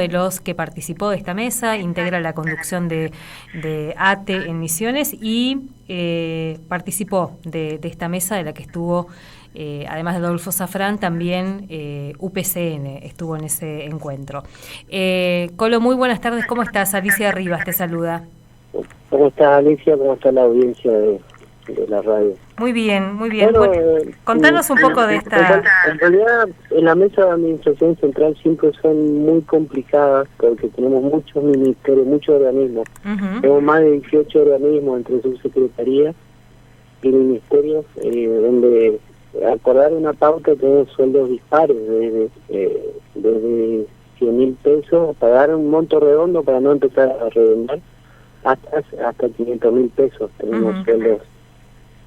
De los que participó de esta mesa, integra la conducción de ATE en Misiones y participó de esta mesa de la que estuvo, además de Adolfo Safrán, también UPCN estuvo en ese encuentro. Colo, muy buenas tardes, ¿cómo estás? Alicia Rivas te saluda. ¿Cómo estás, Alicia? ¿Cómo está la audiencia de la radio? Muy bien, muy bien. Bueno, contanos un poco de esta... En realidad, en la mesa de administración central siempre son muy complicadas porque tenemos muchos ministerios, muchos organismos. Tenemos más de 18 organismos entre subsecretarías y ministerios donde acordar una pauta tenemos sueldos dispares desde 100.000 pesos, pagar un monto redondo para no empezar a redondar hasta 500.000 pesos tenemos sueldos.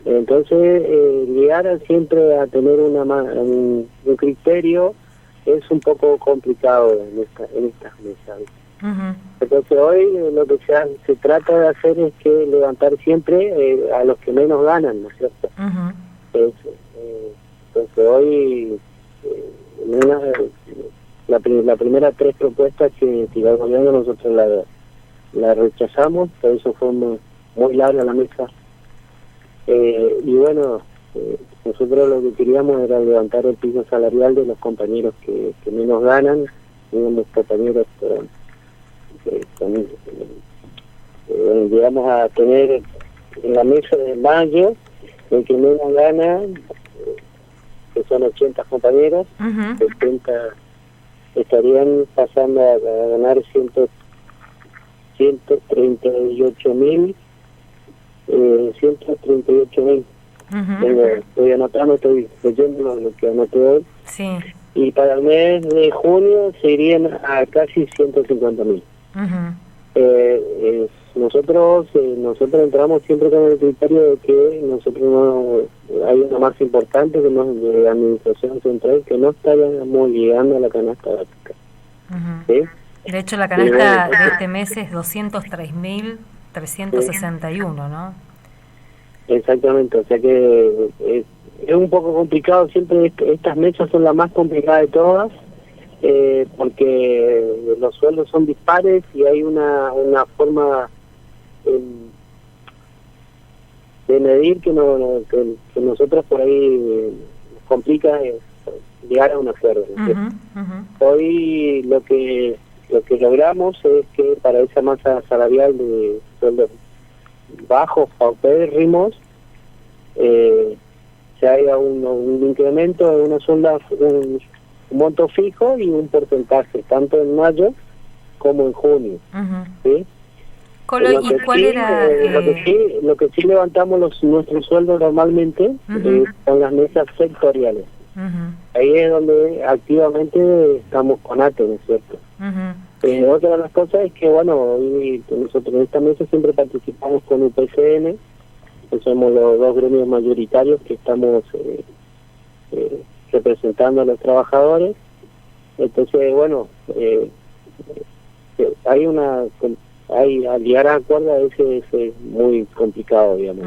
Entonces, llegar siempre a tener un criterio es un poco complicado en estas mesas. Entonces, hoy lo que se trata de hacer es que levantar siempre a los que menos ganan, ¿no es cierto? Entonces, hoy, la primera tres propuestas que tiró el gobierno, nosotros la rechazamos, por eso fue muy larga la mesa. Y bueno, nosotros lo que queríamos era levantar el piso salarial de los compañeros que menos ganan, unos compañeros llegamos a tener en la mesa de mayo, el que menos gana, que son 80 compañeros, 70 estarían pasando a ganar 138.000. 138.000. Estoy anotando, estoy leyendo lo que anoté hoy. Sí. Y para el mes de junio se irían a casi 150.000. Nosotros entramos siempre con el criterio de que nosotros hay una más importante que de la administración central, que no estaríamos llegando a la canasta básica. ¿Sí? De hecho, la canasta de este mes es 203.361, ¿no? Exactamente, o sea que es un poco complicado, siempre estas mesas son las más complicadas de todas, porque los sueldos son dispares y hay una forma de medir que nosotros por ahí nos complica llegar a un acuerdo. Hoy lo que logramos es que para esa masa salarial de sueldos bajos, paupérrimos, se haga un incremento de una sola, un monto fijo y un porcentaje, tanto en mayo como en junio. ¿Sí? Colo, ¿y cuál era...? Lo que sí levantamos nuestros sueldos normalmente son las mesas sectoriales. Ahí es donde activamente estamos con ATE, ¿no es cierto? Otra de las cosas es que, bueno, nosotros en esta mesa siempre participamos con UPCN, que somos los dos gremios mayoritarios que estamos representando a los trabajadores. Entonces, bueno, al llegar a acuerdo a veces es muy complicado, digamos.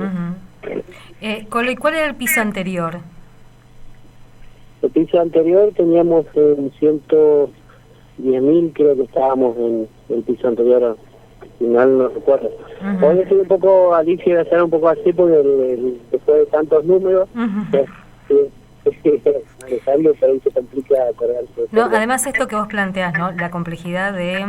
Colo, ¿y cuál era el piso anterior? El piso anterior teníamos 110.000, creo que estábamos en el piso anterior, si mal no recuerdo. Hoy estoy un poco, Alicia, de hacer un poco así porque después de tantos números, Alejandro, por ahí se complica acordarse. No, además esto que vos planteás, ¿no? La complejidad de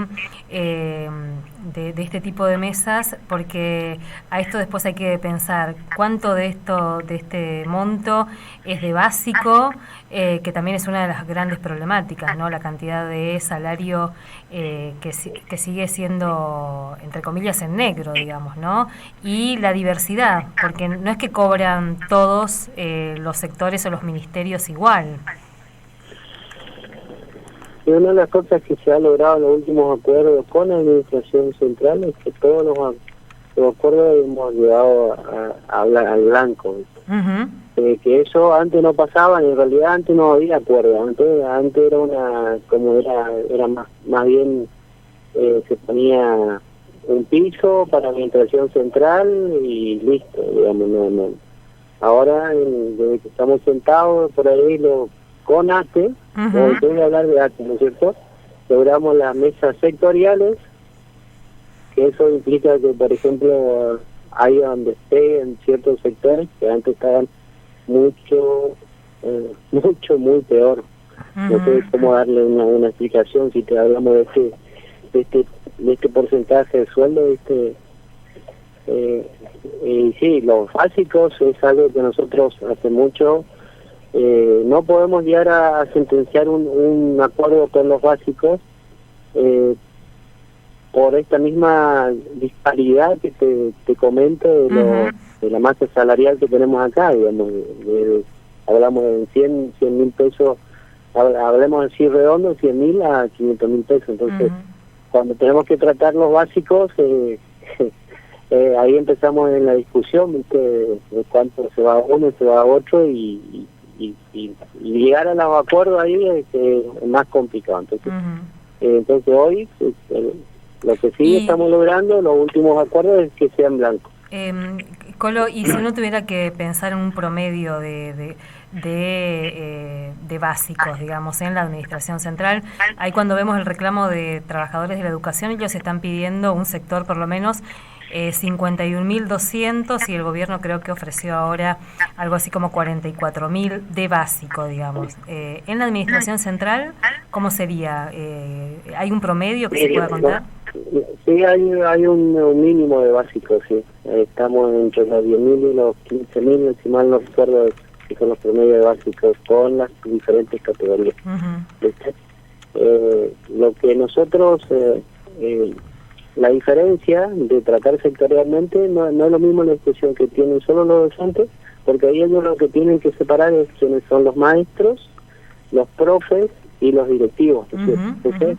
este tipo de mesas, porque a esto después hay que pensar cuánto de este monto es de básico, que también es una de las grandes problemáticas, ¿no? La cantidad de salario que sigue siendo, entre comillas, en negro, digamos, ¿no? Y la diversidad, porque no es que cobran todos los sectores o los ministerios igual. Y una de las cosas que se ha logrado en los últimos acuerdos con la administración central es que todos los acuerdos hemos llegado al blanco. Que eso antes no pasaba, en realidad antes no había acuerdo, antes era más bien se ponía un piso para la administración central y listo, digamos, no. Ahora, desde que estamos sentados por ahí con ATE, voy a hablar de ATE, ¿no es cierto? logramos las mesas sectoriales, que eso implica que, por ejemplo, ahí donde esté en ciertos sectores que antes estaban mucho, muy peor. No sé cómo darle una explicación si te hablamos de este porcentaje de sueldo, y sí, los básicos es algo que nosotros hace mucho no podemos llegar a sentenciar un acuerdo con los básicos por esta misma disparidad que te comento de la masa salarial que tenemos acá, digamos, hablamos de 100.000 pesos, hablemos así redondo, 100.000 a 500.000 pesos, entonces cuando tenemos que tratar los básicos, ahí empezamos en la discusión, ¿viste? De cuánto se va a uno, se va a otro, y llegar a los acuerdos ahí es más complicado. Entonces hoy lo que sí estamos logrando, los últimos acuerdos, es que sean blancos. Colo, y si uno tuviera que pensar en un promedio de básicos, digamos, en la administración central, ahí cuando vemos el reclamo de trabajadores de la educación, ellos están pidiendo un sector por lo menos 51.200, y el gobierno creo que ofreció ahora algo así como 44.000 de básico, digamos. En la administración central, ¿cómo sería? ¿Hay un promedio que se pueda contar? Sí, hay un mínimo de básico, sí. Estamos entre los 10.000 y los 15.000, si mal no recuerdo, que son los promedios de básicos con las diferentes categorías. Lo que nosotros... la diferencia de tratar sectorialmente no es lo mismo la discusión que tienen solo los docentes, porque ahí ellos lo que tienen que separar es quiénes son los maestros, los profes y los directivos. Entonces,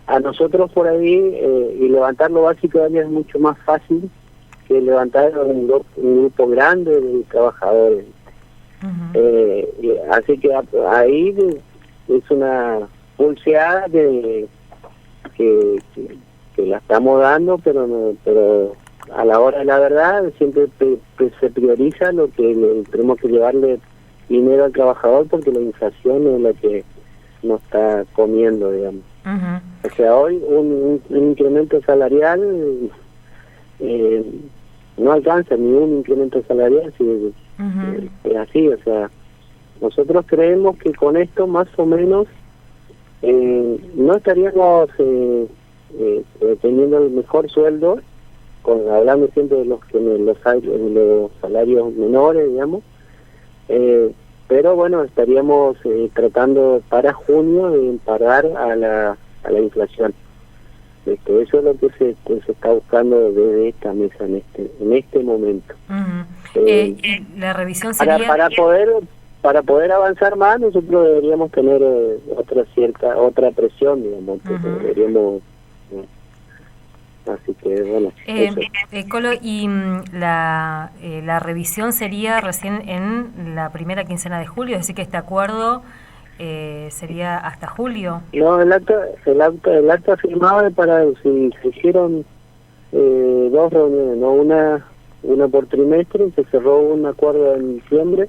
a nosotros por ahí, y levantar lo básico de ellos es mucho más fácil que levantar un grupo grande de trabajadores. Así que ahí es una pulseada que la estamos dando, pero a la hora de la verdad siempre se prioriza lo que tenemos que llevarle dinero al trabajador, porque la inflación es la que nos está comiendo, digamos. O sea, hoy un incremento salarial no alcanza ni un incremento salarial, si es así. O sea, nosotros creemos que con esto más o menos no estaríamos teniendo el mejor sueldo, hablando siempre de los salarios menores, digamos, pero bueno, estaríamos tratando para junio de parar a la inflación. Eso es lo que se está buscando desde esta mesa en este momento. La revisión sería... Para poder avanzar más, nosotros deberíamos tener otra presión, digamos, deberíamos... Así que bueno, Colo, y la revisión sería recién en la primera quincena de julio, es decir que este acuerdo sería hasta julio. No, el acta firmado para si se hicieron dos reuniones, no una por trimestre, se cerró un acuerdo en diciembre,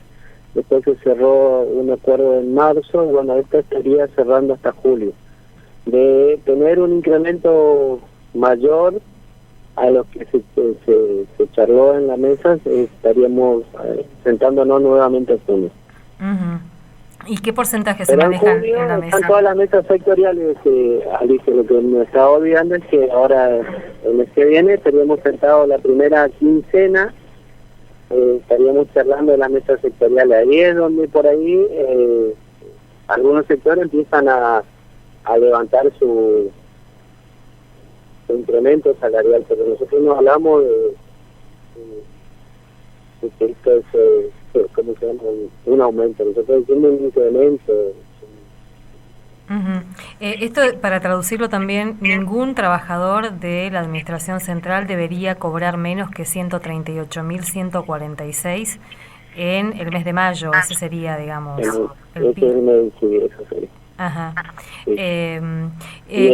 después se cerró un acuerdo en marzo, y bueno, esta estaría cerrando hasta julio. De tener un incremento mayor a lo que se charló en la mesa, estaríamos sentándonos nuevamente a junio. ¿Y qué porcentaje se manejan en la mesa? Están todas las mesas sectoriales, Alicia. Lo que me estaba olvidando es que ahora, el mes que viene, estaríamos sentados la primera quincena, estaríamos charlando de las mesas sectoriales. Ahí es donde por ahí algunos sectores empiezan a levantar su incremento salarial, pero nosotros no hablamos de que esto es, ¿cómo se llama? Un aumento. Nosotros decimos un incremento. Esto, para traducirlo también, ningún trabajador de la Administración Central debería cobrar menos que 138.146 en el mes de mayo. Ese sería, digamos, el mes, sí, eso sería. Ajá. Sí. Y en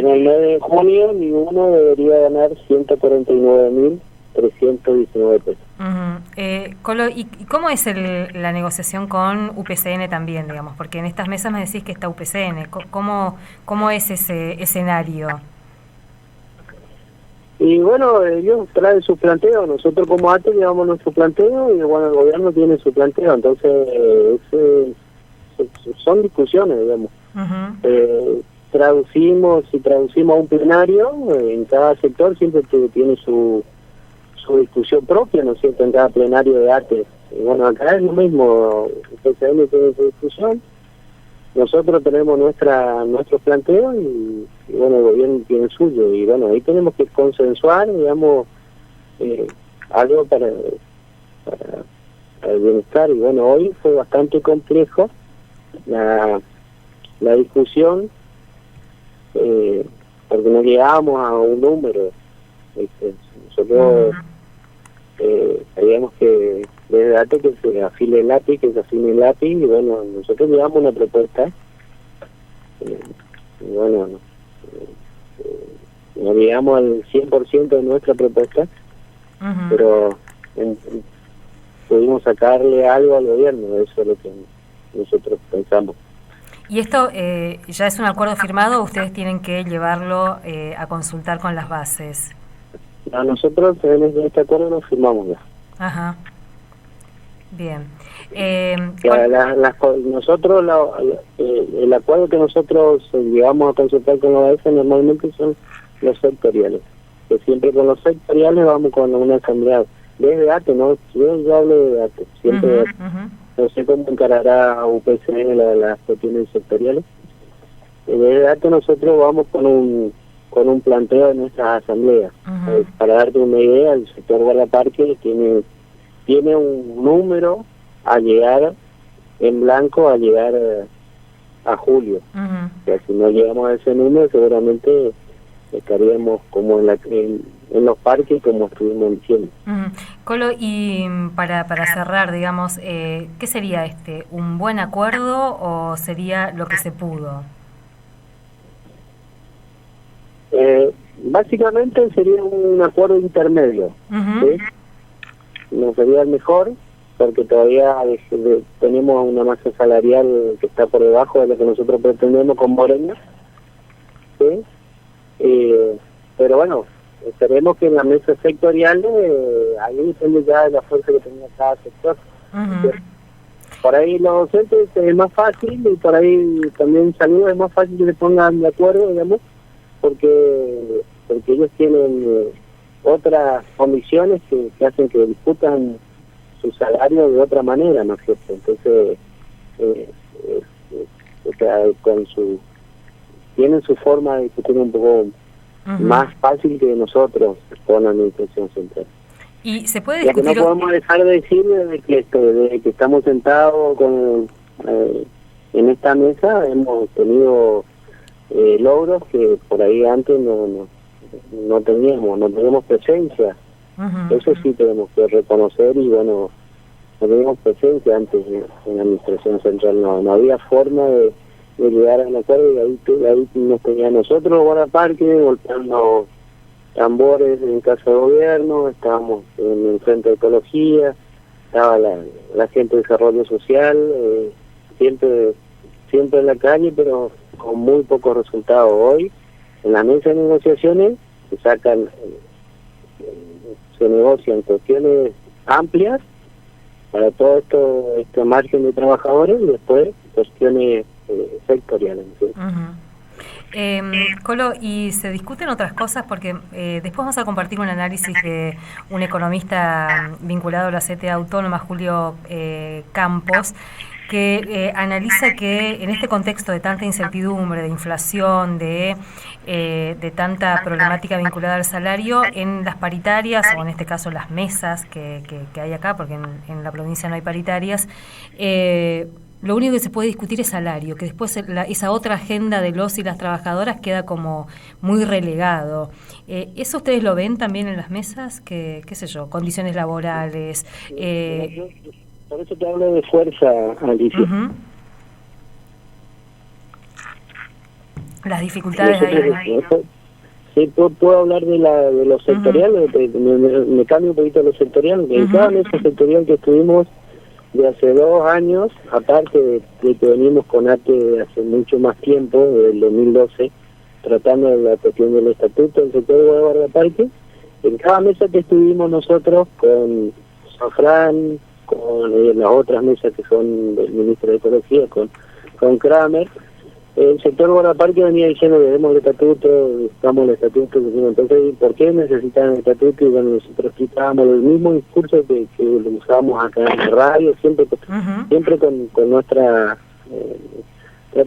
el mes de junio ninguno debería ganar 149.319 pesos. Colo, ¿y cómo es la negociación con UPCN también, digamos? Porque en estas mesas me decís que está UPCN. ¿Cómo es ese escenario? Y bueno, ellos traen su planteo, nosotros como ATE llevamos nuestro planteo y bueno, el gobierno tiene su planteo, entonces son discusiones, digamos. Traducimos a un plenario, en cada sector siempre tiene su discusión propia, ¿no es cierto?, en cada plenario de ATE. Y bueno, acá es lo mismo, el PCN tiene su discusión, nosotros tenemos nuestro planteo y bueno, el gobierno tiene el suyo. Y bueno, ahí tenemos que consensuar, digamos, algo para el bienestar. Y bueno, hoy fue bastante complejo la discusión, porque no llegábamos a un número. Nosotros sabíamos que desde ATE que se afile el API, que se afine el API, y bueno, nosotros llevamos una propuesta, y bueno, no llegamos al 100% de nuestra propuesta, pero pudimos sacarle algo al gobierno, eso es lo que nosotros pensamos. ¿Y esto ya es un acuerdo firmado o ustedes tienen que llevarlo a consultar con las bases? No, nosotros en este acuerdo lo firmamos ya. Ajá. Bien. Nosotros, el acuerdo que nosotros llegamos a consultar con la base normalmente son los sectoriales. Que siempre con los sectoriales vamos con una asamblea. Desde ATE, ¿no? Yo hablo de ATE. Siempre no sé cómo encarará UPCN las cuestiones sectoriales. Desde ATE nosotros vamos con un planteo de nuestras asambleas. Para darte una idea, el sector guardaparque tiene un número a llegar en blanco, a llegar a julio. O sea, si no llegamos a ese número, seguramente estaríamos como en los parques como estuvimos diciendo. Colo, y para cerrar, digamos, ¿qué sería un buen acuerdo o sería lo que se pudo? Básicamente sería un acuerdo intermedio, ¿sí? No sería el mejor, porque todavía tenemos una masa salarial que está por debajo de lo que nosotros pretendemos con Morena, ¿sí? Pero bueno, esperemos que en la mesa sectorial ahí depende ya de la fuerza que tenga cada sector. Por ahí los docentes es más fácil, y por ahí también salud es más fácil que se pongan de acuerdo, digamos, porque ellos tienen otras condiciones que hacen que discutan su salario de otra manera, ¿no es cierto? Entonces, tienen su forma de discutir un poco más fácil que nosotros con la administración central. Y se puede discutir. Lo que no podemos dejar de decir de que estamos sentados en esta mesa, hemos tenido logros que por ahí antes no teníamos presencia. Eso sí tenemos que reconocer, y bueno, no teníamos presencia antes en la administración central, no había forma de llegar a un acuerdo, y ahí nos tenía nosotros guardaparque golpeando tambores en casa de gobierno, estábamos en el Frente de Ecología, estaba la gente de desarrollo social, siempre en la calle, pero con muy pocos resultados. Hoy en la mesa de negociaciones se negocian cuestiones amplias para todo este margen de trabajadores, y después cuestiones sectoriales, ¿sí? Colo, y se discuten otras cosas porque después vamos a compartir un análisis de un economista vinculado a la CTA Autónoma, Julio Campos, que analiza que en este contexto de tanta incertidumbre, de inflación, de tanta problemática vinculada al salario, en las paritarias, o en este caso las mesas que hay acá, porque en la provincia no hay paritarias, lo único que se puede discutir es salario, que después esa otra agenda de los y las trabajadoras queda como muy relegado. ¿Eso ustedes lo ven también en las mesas? ¿Qué sé yo? Condiciones laborales. Por eso te hablo de fuerza, Alicia. Las dificultades ahí. Sí, puedo hablar de lo sectorial, me cambio un poquito de lo sectorial, que en cada mesa sectorial que estuvimos de hace 2 años, aparte de que venimos con ATE de hace mucho más tiempo, desde el 2012, tratando de la cuestión del estatuto del sector de guardaparque, en cada mesa que estuvimos nosotros con Safran, con las otras mesas que son del ministro de Ecología, con Kramer, el sector guardaparque venía diciendo que debemos el estatuto, buscamos el estatuto, entonces ¿por qué necesitan el estatuto? Y bueno, nosotros explicábamos el mismo discurso que lo usábamos acá en la radio, siempre con nuestra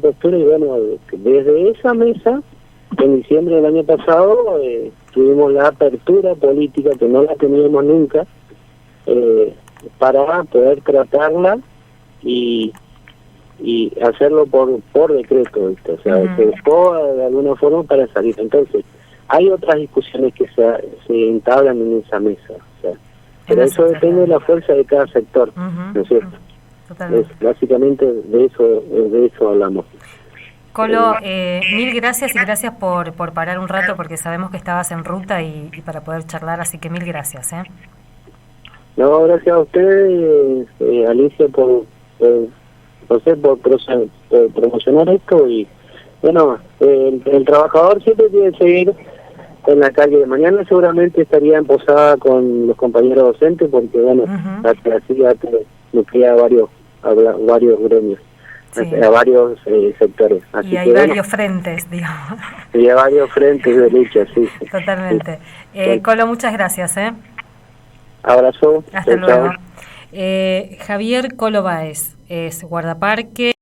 postura, y bueno, desde esa mesa, en diciembre del año pasado, tuvimos la apertura política, que no la teníamos nunca, para poder tratarla y hacerlo por decreto, ¿viste? O sea, se buscó de alguna forma para salir. Entonces, hay otras discusiones que se entablan en esa mesa, o sea, pero eso depende de la fuerza de cada sector, ¿no es cierto? Básicamente de eso hablamos. Colo, mil gracias y gracias por parar un rato, porque sabemos que estabas en ruta y para poder charlar, así que mil gracias. No, gracias a ustedes, Alicia, por promocionar esto, y bueno, el trabajador siempre tiene que seguir en la calle. Mañana seguramente estaría en posada con los compañeros docentes, porque bueno, así ya nos queda varios gremios, a varios sectores. Así y hay varios frentes, digamos. Y hay varios frentes de lucha, sí. Totalmente. Colo, muchas gracias. Abrazo. Hasta luego. Javier Colo Báez es guardaparque.